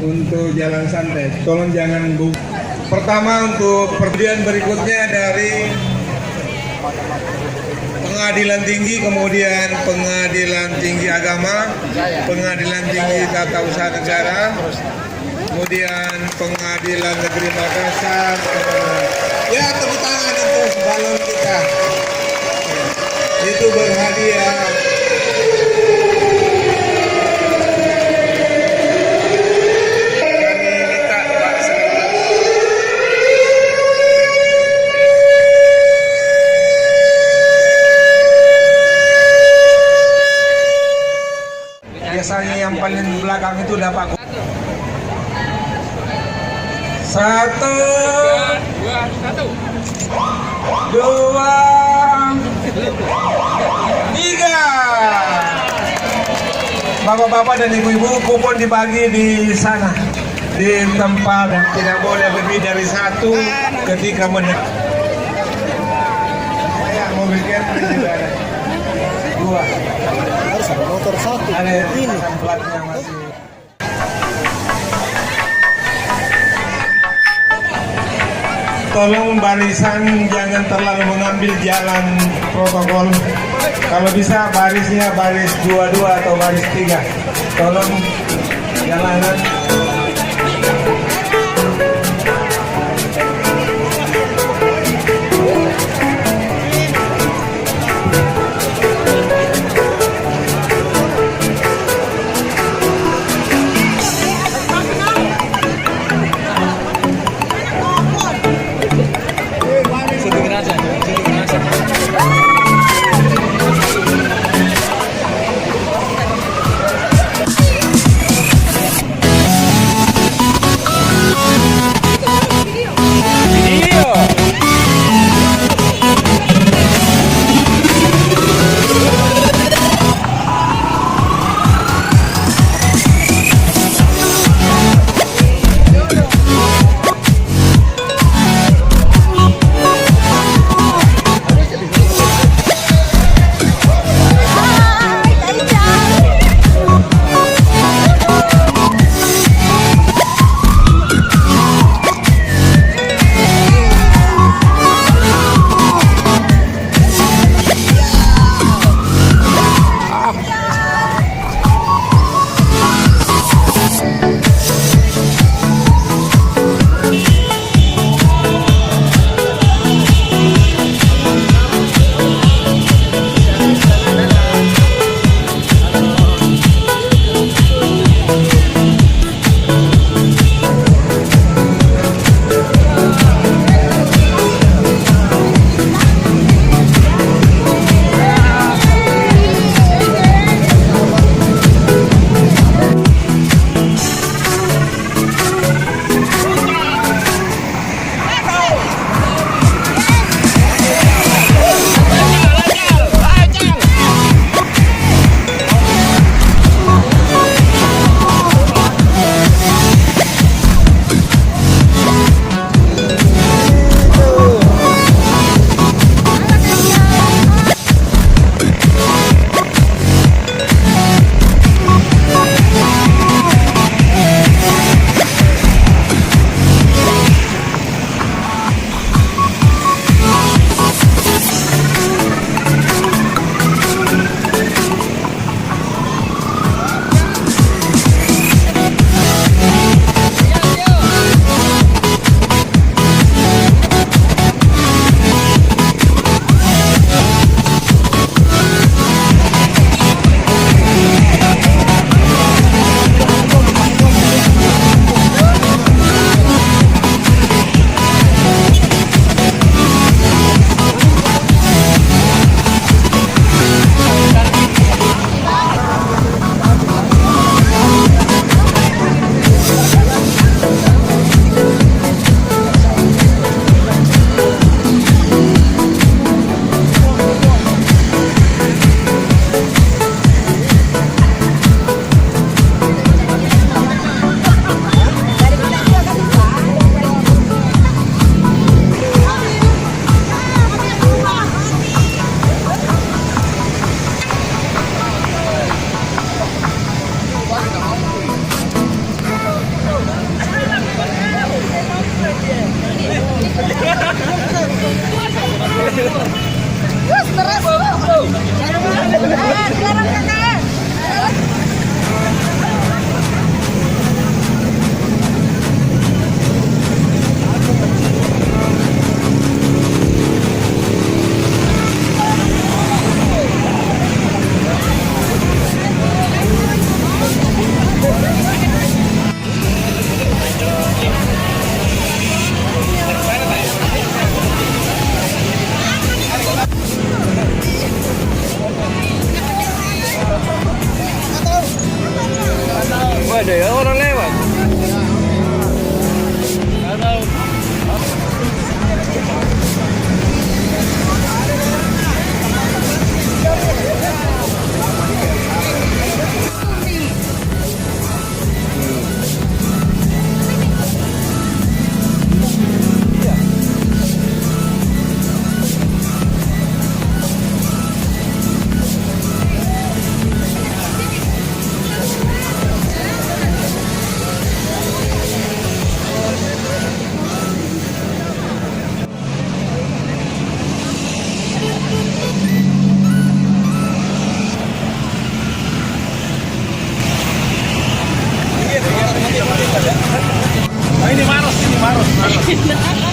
untuk jalan santai. Tolong jangan Pertama untuk perdian berikutnya dari Pengadilan Tinggi, kemudian Pengadilan Tinggi Agama, Pengadilan Tinggi Tata Usaha Negara, kemudian Pengadilan Negeri Makassar. Ya, tepuk tangan untuk balon kita. Itu berhadiah. Biasanya yang paling belakang itu dapat 1, 2, 3. Bapak-bapak dan ibu-ibu, kupon dibagi di sana di tempat, dan tidak boleh lebih dari 1 ketika menekan. Ya, mobil camping juga ada 2. Harus ada motor 1. Ada ini platnya masih. Tolong barisan jangan terlalu mengambil jalan protokol. Kalau bisa barisnya baris 22 atau baris 3. Tolong jalanan. Waduh, ya orang lewat. Ini Maros.